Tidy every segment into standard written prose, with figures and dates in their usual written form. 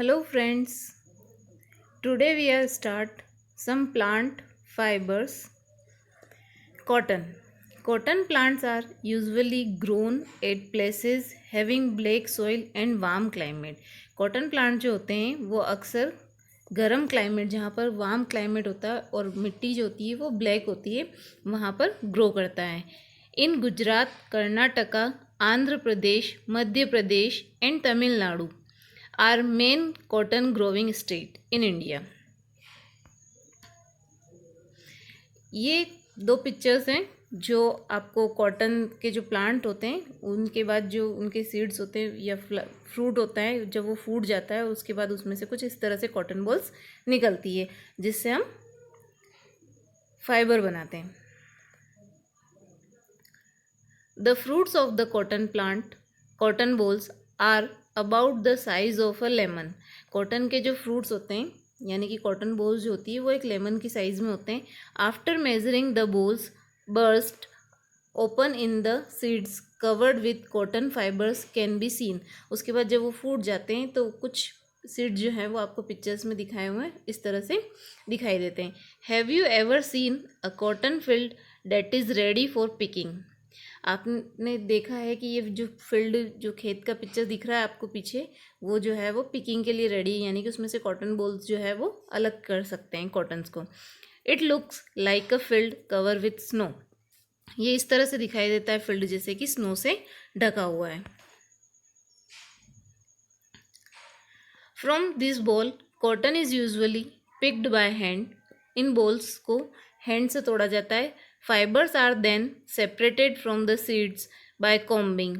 Hello friends, today we are start some plant fibers. Cotton. Cotton plants are usually grown at places having black soil and warm climate. Cotton plant जो होते हैं वो अक्सर गर्म climate जहाँ पर warm climate होता है और मिट्टी जो होती है वो ब्लैक होती है वहाँ पर ग्रो करता है. In Gujarat, Karnataka, Andhra Pradesh, Madhya Pradesh and Tamil Nadu are main cotton growing state in India. ये दो पिक्चर्स हैं जो आपको कॉटन के जो प्लांट होते हैं उनके बाद जो उनके सीड्स होते हैं या फ्रूट होता है जब वो फूट जाता है उसके बाद उसमें से कुछ इस तरह से कॉटन बॉल्स निकलती है जिससे हम फाइबर बनाते हैं. The fruits of the cotton plant cotton balls are about the size of a lemon. Cotton के जो फ्रूट्स होते हैं यानी कि कॉटन बॉल्स जो होती है वो एक लेमन की साइज में होते हैं. After measuring the balls burst open in the seeds covered with cotton fibres can be seen. उसके बाद जब वो फूट जाते हैं तो कुछ सीड जो है वो आपको पिक्चर्स में दिखाए हुए हैं इस तरह से दिखाई देते हैं. Have you ever seen a cotton field that is ready for picking. आपने देखा है कि ये जो फील्ड जो खेत का पिक्चर दिख रहा है आपको पीछे वो जो है वो पिकिंग के लिए रेडी है यानी कि उसमें से कॉटन बॉल्स जो है वो अलग कर सकते हैं कॉटन्स को. It looks like a field cover with snow. ये इस तरह से दिखाई देता है फील्ड जैसे कि स्नो से ढका हुआ है. From this ball cotton is usually picked by hand. इन बॉल्स को हैंड से तोड़ा जाता है. Fibres are then separated from the seeds by combing.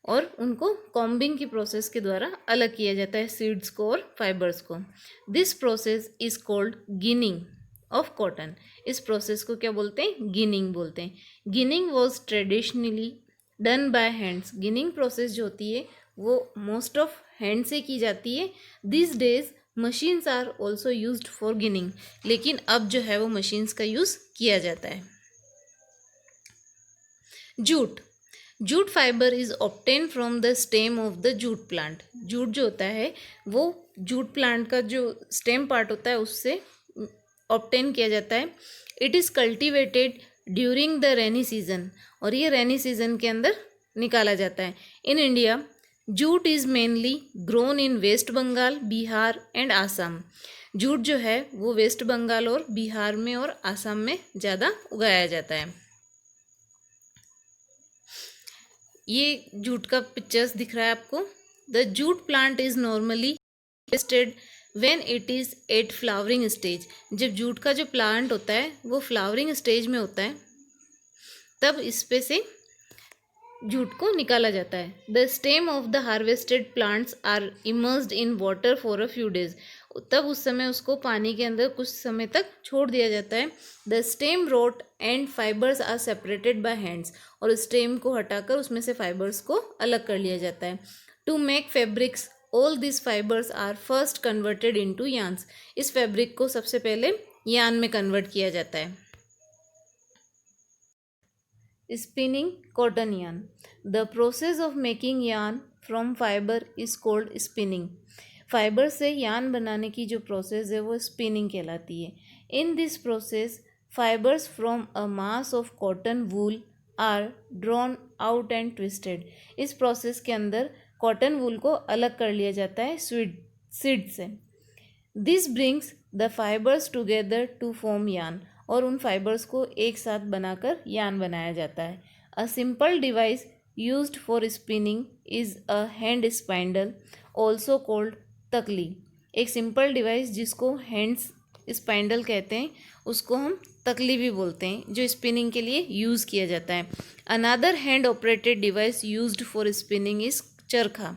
और उनको कॉम्बिंग की प्रोसेस के द्वारा अलग किया जाता है सीड्स को और फाइबर्स को. This process is called ginning of cotton. इस प्रोसेस को क्या बोलते हैं? गिनिंग बोलते हैं. Ginning was traditionally done by hands. Ginning process जो होती है वो मोस्ट ऑफ हैंड से की जाती है. This days machines are also used for ginning. लेकिन अब जो है वो मशीन्स का यूज़ किया जाता है. Jute. Jute fibre is obtain from the stem of the jute plant. Jute जो होता है वो जूट प्लांट का जो स्टेम पार्ट होता है उससे ऑब्टेन किया जाता है. It is cultivated during the rainy season. और ये रेनी सीजन के अंदर निकाला जाता है. In India jute is mainly grown in West Bengal, Bihar and Assam. Jute जो है वो वेस्ट बंगाल और बिहार में और आसाम में ज़्यादा उगाया जाता है. ये जूट का पिक्चर्स दिख रहा है आपको. The jute plant is normally harvested when it is at flowering stage. जब जूट का जो प्लांट होता है वो फ्लावरिंग स्टेज में होता है तब इस पे से जूट को निकाला जाता है. The stem of the harvested plants are immersed in water for a few days. तब उस समय उसको पानी के अंदर कुछ समय तक छोड़ दिया जाता है. The stem rot and fibres are separated by hands. और स्टेम को हटाकर उसमें से फाइबर्स को अलग कर लिया जाता है. To make fabrics all this fibres are first converted into yarns. इस फैब्रिक को सबसे पहले यार्न में कन्वर्ट किया जाता है. Spinning cotton yarn. The process of making yarn from fibre is called spinning. Fibre से यार्न बनाने की जो प्रोसेस है वो स्पिनिंग कहलाती है. In this process fibres from a mass of cotton wool are drawn out and twisted. इस process के अंदर कॉटन वूल को अलग कर लिया जाता है सीड से. This brings the fibres together to form yarn. और उन फाइबर्स को एक साथ बनाकर यार्न बनाया जाता है. A simple device used for spinning is a hand spindle also called तकली. एक सिंपल डिवाइस जिसको हैंड स्पाइंडल कहते हैं उसको हम तकली भी बोलते हैं जो स्पिनिंग के लिए यूज़ किया जाता है. Another hand operated device used for spinning is चरखा.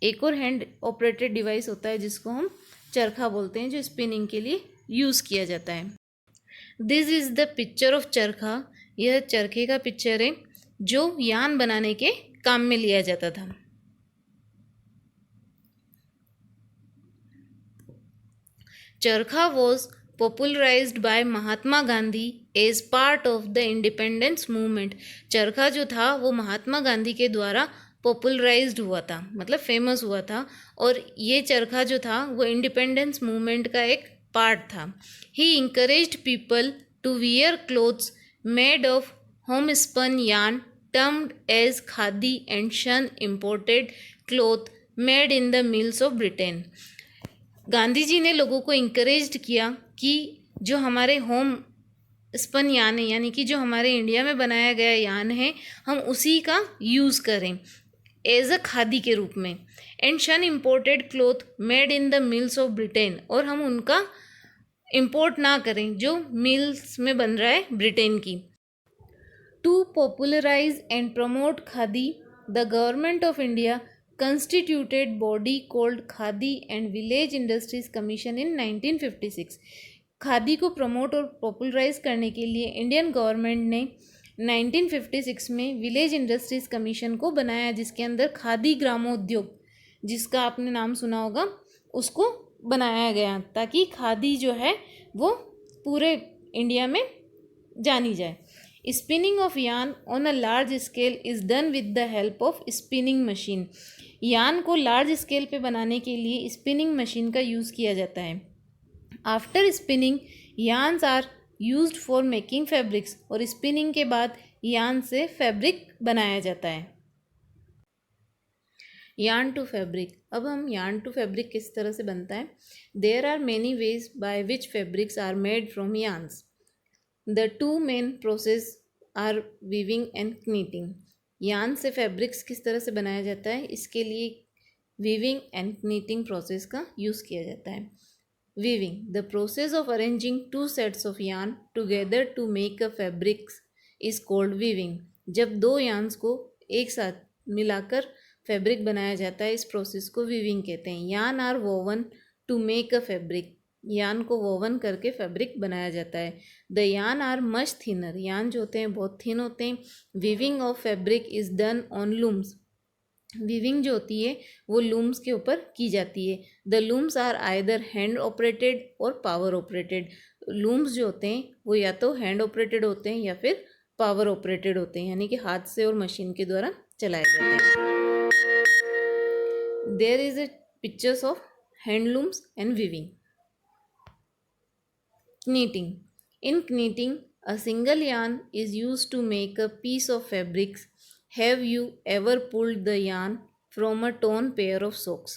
एक और हैंड ऑपरेटेड डिवाइस होता है जिसको हम चरखा बोलते हैं जो स्पिनिंग के लिए यूज़ किया जाता है. This is the picture of चरखा. यह चरखे का पिक्चर है जो यार्न बनाने के काम में लिया जाता था. Charkha was popularized by Mahatma Gandhi as part of the independence movement. Charkha जो था वो महात्मा गांधी के द्वारा पॉपुलराइज्ड हुआ था, मतलब फेमस हुआ था। और ये चरखा जो था वो इंडिपेंडेंस मूवमेंट का एक पार्ट था। He encouraged people to wear clothes made of home spun yarn termed as khadi and shun imported cloth made in the mills of Britain. Gandhi ji ने लोगों को इंकरेज्ड किया कि जो हमारे होम स्पन यान है, यानी कि जो हमारे इंडिया में बनाया गया यान है, हम उसी का यूज़ करें एज अ खादी के रूप में। And shun imported cloth made in the mills of Britain, और हम उनका इम्पोर्ट ना करें जो मिल्स में बन रहा है ब्रिटेन की। To popularise and promote khadi, the government of India constituted body called Khadi and village industries commission in 1956। Khadi को प्रमोट और पॉपुलराइज करने के लिए इंडियन गवर्नमेंट ने 1956 में विलेज इंडस्ट्रीज कमीशन को बनाया, जिसके अंदर खादी ग्रामोद्योग, जिसका आपने नाम सुना होगा, उसको बनाया गया ताकि खादी जो है वो पूरे इंडिया में जानी जाए। Spinning of yarn on a large scale is done with the help of spinning machine. Yarn को लार्ज स्केल पे बनाने के लिए स्पिनिंग मशीन का यूज़ किया जाता है। After spinning yarns are used for making fabrics, और स्पिनिंग के बाद यार्न से फैब्रिक बनाया जाता है। Yarn to fabric. अब हम यार्न टू फैब्रिक किस तरह से बनता है। There are many ways by which fabrics are made from yarns. The two main process are weaving and knitting। Yarn से फैब्रिक्स किस तरह से बनाया जाता है, इसके लिए वीविंग एंड knitting प्रोसेस का यूज़ किया जाता है। Weaving, the process of arranging two sets of yarn together to make a fabrics is called weaving. जब दो यार्न्स को एक साथ मिलाकर फैब्रिक बनाया जाता है, इस प्रोसेस को वीविंग कहते हैं। Yarn are woven to make a fabric, yarn को वोवन करके फैब्रिक बनाया जाता है। The yarn are much thinner, yarn जो होते हैं बहुत थिन होते हैं। Weaving of fabric is done on looms, weaving जो होती है वो लूम्स के ऊपर की जाती है। The looms are either hand operated और पावर ऑपरेटेड। लूम्स जो होते हैं वो या तो हैंड ऑपरेटेड होते हैं या फिर पावर ऑपरेटेड होते हैं, यानी कि हाथ से और मशीन के द्वारा चलाए जाते हैं। There is a pictures of handlooms and weaving. Knitting. In knitting, a single yarn is used to make a piece of fabric. Have you ever pulled the yarn from a torn pair of socks?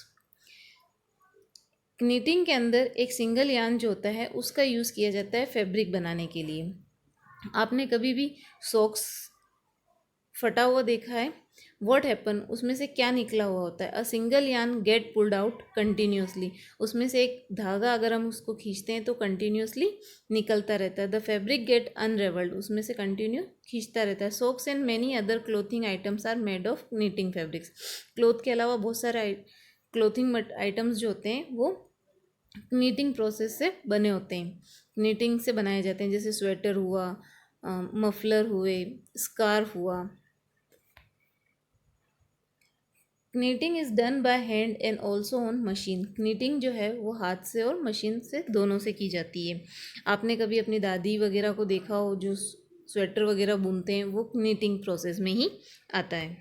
Knitting के अंदर एक single yarn जो होता है उसका use किया जाता है फैब्रिक बनाने के लिए। आपने कभी भी सॉक्स फटा हुआ देखा है? वॉट हैपन, उसमें से क्या निकला हुआ होता है? A single yarn get pulled out continuously, उसमें से एक धागा अगर हम उसको खींचते हैं तो कंटिन्यूसली निकलता रहता है। द फैब्रिक गेट अनरेवल्ड, उसमें से कंटिन्यू खींचता रहता है। Socks and many other clothing items are made of knitting fabrics. Cloth के अलावा बहुत सारे क्लोथिंग आइटम्स जो होते हैं वो नीटिंग प्रोसेस से बने होते हैं, नीटिंग से बनाए जाते हैं। जैसे स्वेटर हुआ, मफलर हुए, स्कार्फ हुआ। knitting is done by hand and also on machine. knitting जो है वो हाथ से और मशीन से दोनों से की जाती है। आपने कभी अपनी दादी वगैरह को देखा हो जो स्वेटर वगैरह बुनते हैं, वो knitting प्रोसेस में ही आता है।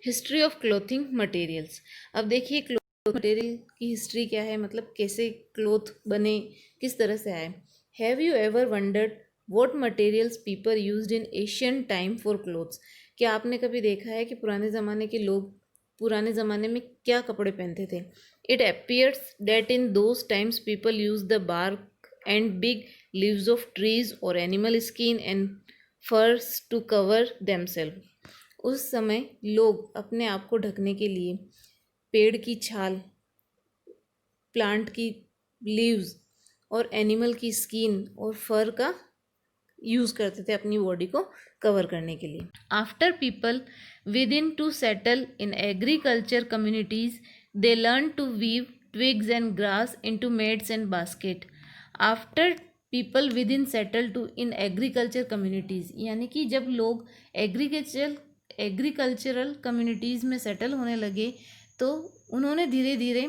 History of clothing materials. अब देखिए क्लोथ मटेरियल की हिस्ट्री क्या है, मतलब कैसे क्लोथ बने, किस तरह से आए। Have you ever wondered what materials people used in Asian time for clothes. क्या आपने कभी देखा है कि पुराने ज़माने के लोग पुराने ज़माने में क्या कपड़े पहनते थे? It appears that in those times people use the bark and big leaves of trees और animal skin and furs to cover themselves. उस समय लोग अपने आप को ढकने के लिए पेड़ की छाल, प्लांट की लीव्स और एनिमल की स्किन और फर का यूज़ करते थे अपनी बॉडी को कवर करने के लिए। After people within to settle in agriculture communities they learn to weave twigs and grass into mats and basket. After people within settle to in agriculture communities, यानी कि जब लोग agricultural communities में settle होने लगे तो उन्होंने धीरे धीरे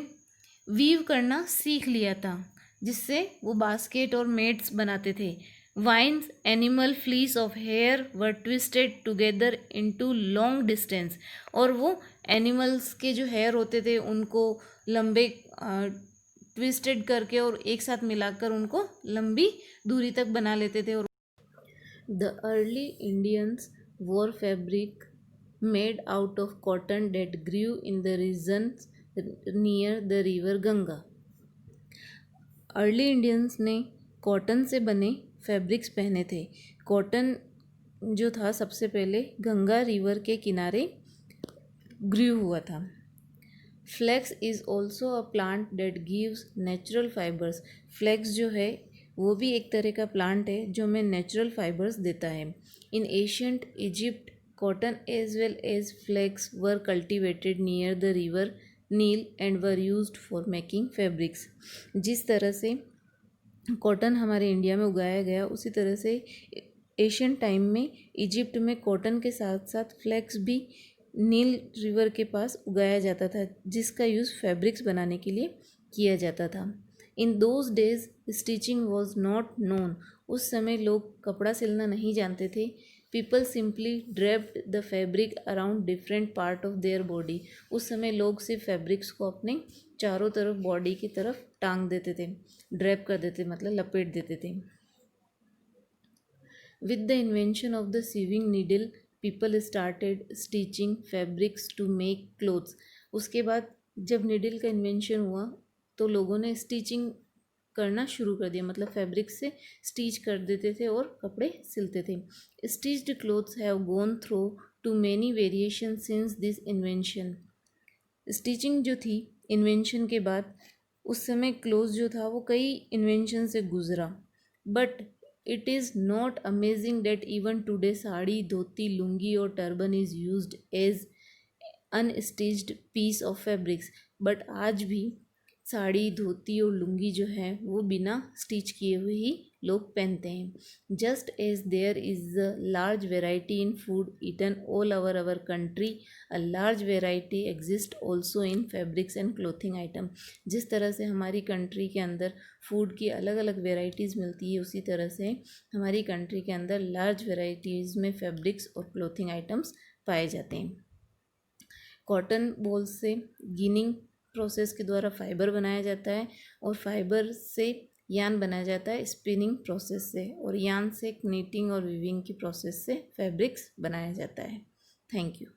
वीव करना सीख लिया था, जिससे वो बास्केट और मेड्स बनाते थे। Vines, animal fleece of hair were twisted together into long distance. और वो एनिमल्स के जो हेयर होते थे उनको लंबे ट्विस्टेड करके और एक साथ मिलाकर उनको लंबी दूरी तक बना लेते थे। और the early Indians war fabric made out of cotton that grew in the regions near the river Ganga. Early Indians ने कॉटन से बने फैब्रिक्स पहने थे। कॉटन जो था सबसे पहले गंगा रिवर के किनारे ग्रू हुआ था। Flax is also a plant that gives natural fibres. Flax जो है वो भी एक तरह का प्लांट है जो हमें नेचुरल फाइबर्स देता है। In ancient Egypt cotton as well as flax were cultivated near the river Nile and were used for making fabrics. जिस तरह से कॉटन हमारे इंडिया में उगाया गया उसी तरह से एशियन टाइम में इजिप्ट में कॉटन के साथ साथ फ्लेक्स भी नील रिवर के पास उगाया जाता था जिसका यूज़ फैब्रिक्स बनाने के लिए किया जाता था। In those days stitching was not known. उस समय लोग कपड़ा सिलना नहीं जानते थे। People simply draped the fabric around different part of their body. उस समय लोग सिर्फ फैब्रिक्स को अपने चारों तरफ बॉडी की तरफ टांग देते थे, ड्रेप कर देते मतलब लपेट देते थे। With the invention of the sewing needle people started stitching fabrics to make clothes. उसके बाद जब नीडल का इन्वेंशन हुआ तो लोगों ने स्टिचिंग करना शुरू कर दिया, मतलब फैब्रिक से स्टिच कर देते थे और कपड़े सिलते थे। Stitched clothes have gone through to many variation since this invention. Stitching जो थी इन्वेंशन के बाद उस समय क्लोथ जो था वो कई इन्वेंशन से गुजरा। But it is not amazing that even today sari, dhoti, lungi और turban is used as unstitched piece of fabrics. But आज भी साड़ी, धोती और लुंगी जो है वो बिना स्टिच किए हुए ही लोग पहनते हैं। Just as there is a large variety in food eaten all over our country, a large variety exist also in fabrics and clothing item. जिस तरह से हमारी कंट्री के अंदर फूड की अलग अलग वेराइटीज़ मिलती है उसी तरह से हमारी कंट्री के अंदर लार्ज वेराइटीज़ में फैब्रिक्स और क्लोथिंग आइटम्स पाए जाते हैं। कॉटन बॉल से गिनिंग प्रोसेस के द्वारा फाइबर बनाया जाता है और फाइबर से यान बनाया जाता है स्पिनिंग प्रोसेस से, और यान से नीटिंग और वीविंग की प्रोसेस से फैब्रिक्स बनाया जाता है। Thank you.